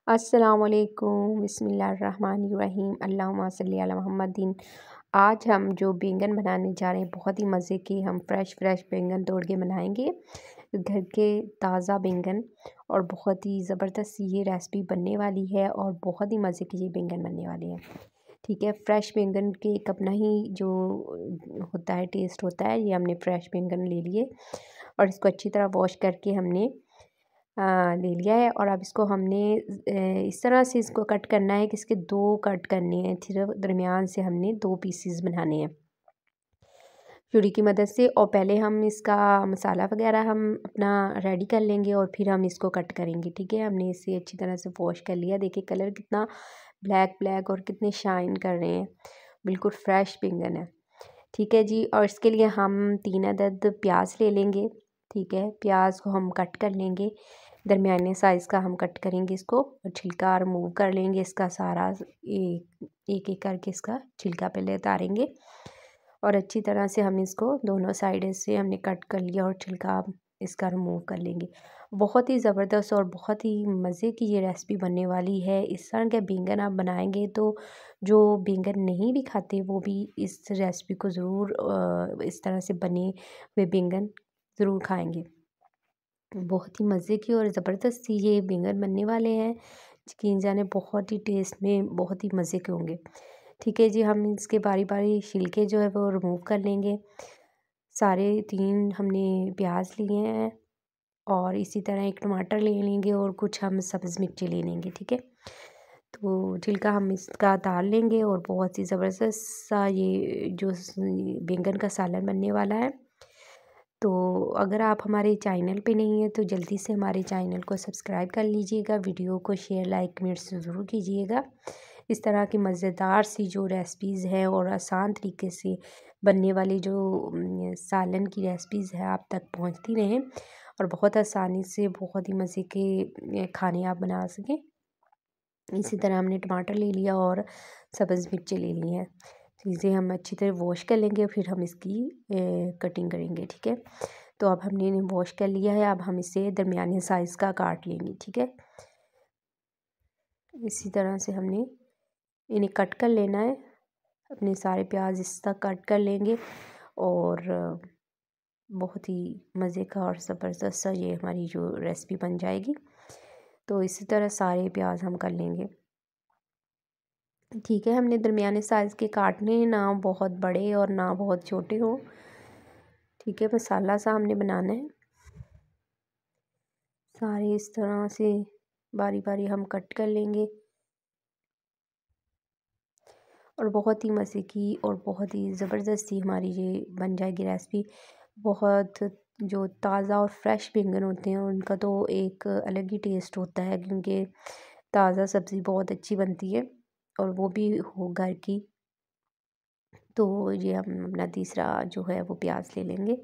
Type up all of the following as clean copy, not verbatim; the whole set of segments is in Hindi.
अस्सलामुअलैकुम बिस्मिल्लाहिर्रहमानिर्रहीम अल्लाहुम्मा सल्ली अला मुहम्मदिन। आज हम जो बैंगन बनाने जा रहे हैं बहुत ही मज़े के, हम फ्रेश बैंगन तोड़ के बनाएंगे। घर के ताज़ा बैंगन और बहुत ही ज़बरदस्त ये रेसिपी बनने वाली है और बहुत ही मज़े की ये बैंगन बनने वाली है। ठीक है, फ्रेश बैंगन के एक अपना ही जो होता है टेस्ट होता है। ये हमने फ्रेश बैंगन ले लिए और इसको अच्छी तरह वॉश करके हमने ले लिया है। और अब इसको हमने इस तरह से इसको कट करना है कि इसके 2 कट करने हैं, सिर्फ दरमियान से हमने 2 पीसेस बनाने हैं छुरी की मदद से। और पहले हम इसका मसाला वगैरह हम अपना रेडी कर लेंगे और फिर हम इसको कट करेंगे। ठीक है, हमने इसे अच्छी तरह से वॉश कर लिया। देखिए कलर कितना ब्लैक और कितने शाइन कर रहे हैं, बिल्कुल फ्रेश बैंगन है। ठीक है जी, और इसके लिए हम 3 अदद प्याज ले लेंगे। ठीक है, प्याज को हम कट कर लेंगे, दरमियाने साइज़ का हम कट करेंगे इसको और छिलका रिमूव कर लेंगे इसका सारा। एक एक करके इसका छिलका पहले उतारेंगे और अच्छी तरह से हम इसको दोनों साइड से हमने कट कर लिया और छिलका इसका रिमूव कर लेंगे। बहुत ही ज़बरदस्त और बहुत ही मज़े की ये रेसिपी बनने वाली है। इस तरह के बैंगन आप बनाएंगे तो जो बैंगन नहीं भी खाते वो भी इस रेसिपी को ज़रूर इस तरह से बने हुए बैंगन ज़रूर खाएंगे। बहुत ही मज़े की और ज़बरदस्त सी ये बैंगन बनने वाले हैं। यकीन जाने बहुत ही टेस्ट में बहुत ही मज़े के होंगे। ठीक है जी, हम इसके बारी छिलके जो है वो रिमूव कर लेंगे। सारे 3 हमने प्याज लिए हैं और इसी तरह एक टमाटर ले लेंगे और कुछ हम सब्ज़ मिर्ची ले लेंगे। ठीक है, तो छिलका हम इसका उतार लेंगे और बहुत ही ज़बरदस्त सा ये जो बैंगन का सालन बनने वाला है। तो अगर आप हमारे चैनल पे नहीं हैं तो जल्दी से हमारे चैनल को सब्सक्राइब कर लीजिएगा, वीडियो को शेयर लाइक कमेंट ज़रूर कीजिएगा। इस तरह की मज़ेदार सी जो रेसिपीज़ हैं और आसान तरीके से बनने वाली जो सालन की रेसिपीज़ है आप तक पहुंचती रहें और बहुत आसानी से बहुत ही मज़े के खाने आप बना सकें। इसी तरह हमने टमाटर ले लिया और सब्ज़ मिर्ची ले ली हैं। चीज़ें हम अच्छी तरह वॉश कर लेंगे फिर हम इसकी कटिंग करेंगे। ठीक है, तो अब हमने इन्हें वॉश कर लिया है। अब हम इसे दरमियाने साइज़ का काट लेंगे। ठीक है, इसी तरह से हमने इन्हें कट कर लेना है। अपने सारे प्याज इस तक कट कर लेंगे और बहुत ही मज़े का और ज़बरदस्त सा ये हमारी जो रेसिपी बन जाएगी। तो इसी तरह सारे प्याज हम कर लेंगे। ठीक है, हमने दरमियाने साइज़ के काटने हैं, ना बहुत बड़े और ना बहुत छोटे हो। ठीक है, मसाला सा हमने बनाना है। सारे इस तरह से बारी हम कट कर लेंगे और बहुत ही मज़े की और बहुत ही ज़बरदस्ती हमारी ये बन जाएगी रेसिपी। बहुत जो ताज़ा और फ्रेश बैंगन होते हैं उनका तो एक अलग ही टेस्ट होता है, क्योंकि ताज़ा सब्ज़ी बहुत अच्छी बनती है और वो भी हो घर की। तो ये हम अपना तीसरा जो है वो प्याज ले लेंगे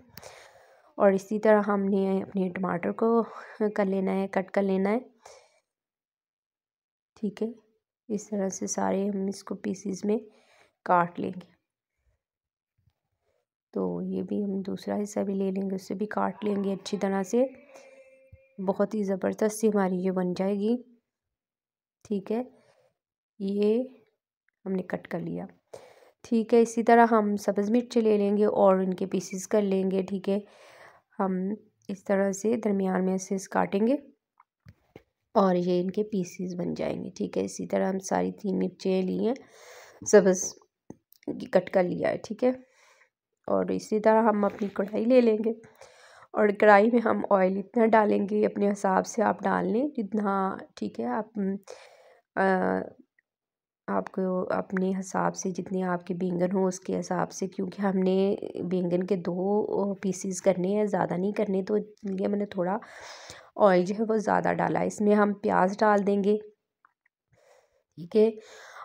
और इसी तरह हमने अपने टमाटर को कर लेना है, कट कर लेना है। ठीक है, इस तरह से सारे हम इसको पीसीज में काट लेंगे। तो ये भी हम दूसरा हिस्सा भी ले लेंगे, उससे भी काट लेंगे अच्छी तरह से। बहुत ही ज़बरदस्त सी हमारी ये बन जाएगी। ठीक है, ये हमने कट कर लिया। ठीक है, इसी तरह हम सब्ज़ मिर्च ले लेंगे और इनके पीसेस कर लेंगे। ठीक है, हम इस तरह से दरमियान में से काटेंगे और ये इनके पीसेस बन जाएंगे। ठीक है, इसी तरह हम सारी 3 मिर्चें ली हैं, सब्ज़ की कट कर लिया है। ठीक है, और इसी तरह हम अपनी कढ़ाई ले लेंगे और कढ़ाई में हम ऑयल इतना डालेंगे अपने हिसाब से आप डाल लें जितना। ठीक है, आपको अपने हिसाब से जितने आपके बैंगन हो उसके हिसाब से, क्योंकि हमने बैंगन के 2 पीसेस करने हैं, ज़्यादा नहीं करने, तो इसलिए मैंने थोड़ा ऑयल जो है वो ज़्यादा डाला है। इसमें हम प्याज डाल देंगे। ठीक है,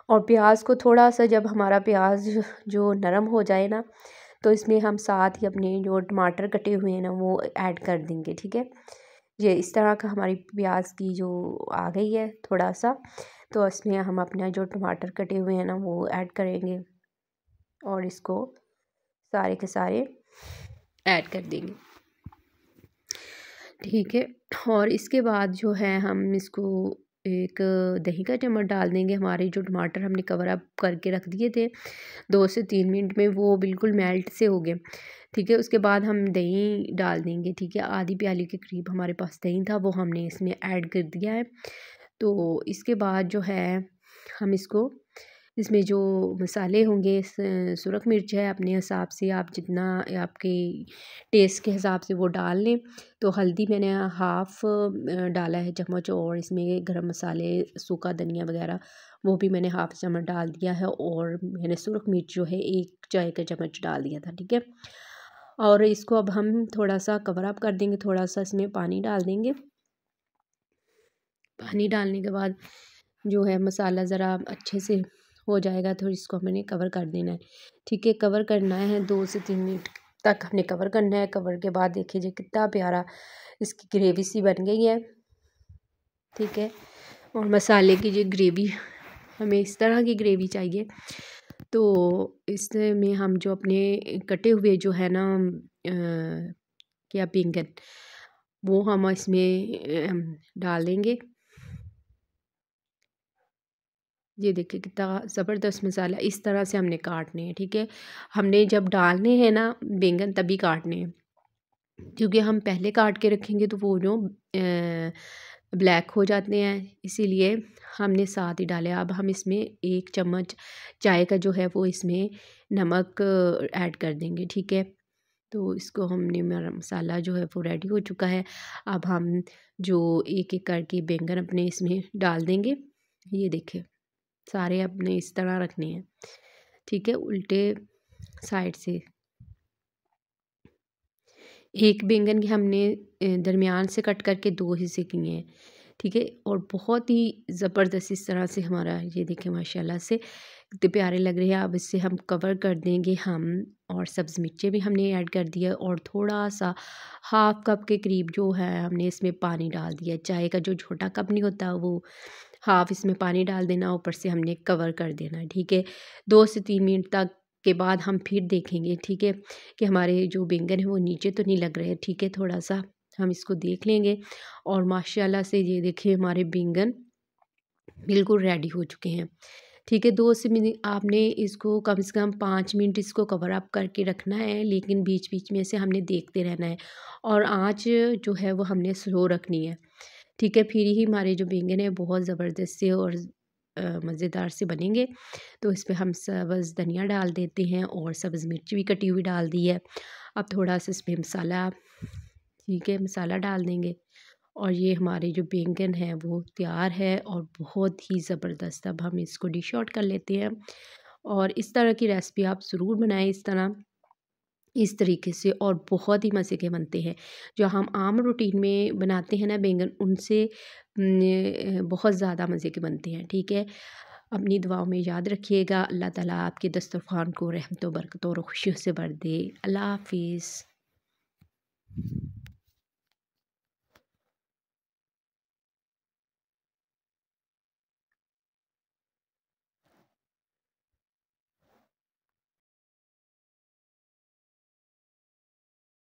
और प्याज को थोड़ा सा जब हमारा प्याज जो नरम हो जाए ना, तो इसमें हम साथ ही अपने जो टमाटर कटे हुए हैं ना वो ऐड कर देंगे। ठीक है, ये इस तरह का हमारी प्याज की जो आ गई है थोड़ा सा, तो इसमें हम अपना जो टमाटर कटे हुए हैं ना वो ऐड करेंगे और इसको सारे के सारे ऐड कर देंगे। ठीक है, और इसके बाद जो है हम इसको एक दही का चम्मच डाल देंगे। हमारे जो टमाटर हमने कवर अप करके रख दिए थे 2 से 3 मिनट में, वो बिल्कुल मेल्ट से हो गए। ठीक है, उसके बाद हम दही डाल देंगे। ठीक है, आधी प्याली के करीब हमारे पास दही था, वो हमने इसमें ऐड कर दिया है। तो इसके बाद जो है हम इसमें जो मसाले होंगे, सुरख मिर्च है अपने हिसाब से, आप जितना आपके टेस्ट के हिसाब से वो डाल लें। तो हल्दी मैंने हाफ़ डाला है चम्मच, और इसमें गरम मसाले, सूखा धनिया वगैरह वो भी मैंने हाफ़ चम्मच डाल दिया है, और मैंने सुरख मिर्च जो है 1 चाय का चम्मच डाल दिया था। ठीक है, और इसको अब हम थोड़ा सा कवर अप कर देंगे, थोड़ा सा इसमें पानी डाल देंगे। पानी डालने के बाद जो है मसाला ज़रा अच्छे से हो जाएगा, तो इसको हमने कवर कर देना है। ठीक है, कवर करना है 2 से 3 मिनट तक हमने कवर करना है। कवर के बाद देखिए जी कितना प्यारा इसकी ग्रेवी सी बन गई है। ठीक है, और मसाले की जो ग्रेवी, हमें इस तरह की ग्रेवी चाहिए। तो इसमें हम जो अपने कटे हुए जो है ना क्या बैंगन, वो हम इसमें डाल देंगे। ये देखिए कितना ज़बरदस्त मसाला, इस तरह से हमने काटने हैं। ठीक है, हमने जब डालने हैं ना बैंगन तभी काटने हैं, क्योंकि हम पहले काट के रखेंगे तो वो जो ब्लैक हो जाते हैं, इसीलिए हमने साथ ही डाले। अब हम इसमें 1 चम्मच चाय का जो है वो इसमें नमक ऐड कर देंगे। ठीक है, तो इसको हमने मसाला जो है वो रेडी हो चुका है। अब हम जो एक-एक करके बैंगन अपने इसमें डाल देंगे। ये देखिए सारे अपने इस तरह रखने हैं। ठीक है, उल्टे साइड से एक बैंगन के हमने दरमियान से कट करके 2 हिस्से किए हैं। ठीक है, और बहुत ही ज़बरदस्त इस तरह से हमारा ये देखें माशाल्लाह से कितने प्यारे लग रहे हैं। अब इससे हम कवर कर देंगे हम, और सब्ज़ मिर्चें भी हमने ऐड कर दिया, और थोड़ा सा हाफ़ कप के करीब जो है हमने इसमें पानी डाल दिया। चाय का जो छोटा कप नहीं होता, वो हाफ़ इसमें पानी डाल देना, ऊपर से हमने कवर कर देना है। ठीक है, 2 से 3 मिनट तक के बाद हम फिर देखेंगे। ठीक है, कि हमारे जो बैंगन है वो नीचे तो नहीं लग रहे हैं। ठीक है, थोड़ा सा हम इसको देख लेंगे, और माशाल्लाह से ये देखिए हमारे बैंगन बिल्कुल रेडी हो चुके हैं। ठीक है, 2 से मिनट आपने इसको कम से कम 5 मिनट इसको कवर अप करके रखना है, लेकिन बीच-बीच में से हमने देखते रहना है, और आँच जो है वो हमने स्लो रखनी है। ठीक है, फिर ही हमारे जो बैंगन है बहुत ज़बरदस्त से और मज़ेदार से बनेंगे। तो इस पे हम सब्ज़ धनिया डाल देते हैं, और सब्ज़ मिर्च भी कटी हुई डाल दी है। अब थोड़ा सा इसमें मसाला, ठीक है, मसाला डाल देंगे, और ये हमारे जो बैंगन हैं वो तैयार है, और बहुत ही ज़बरदस्त। अब हम इसको डिश आउट कर लेते हैं, और इस तरह की रेसिपी आप ज़रूर बनाएं इस तरीके से, और बहुत ही मज़े के बनते हैं। जो हम आम रूटीन में बनाते हैं ना बैंगन, उनसे बहुत ज़्यादा मज़े के बनते हैं। ठीक है, अपनी दुआओं में याद रखिएगा। अल्लाह ताला आपके दस्तरख़्वान को रहमतों, बरकतों और खुशियों से भर दे। अल्लाह हाफ़िज़।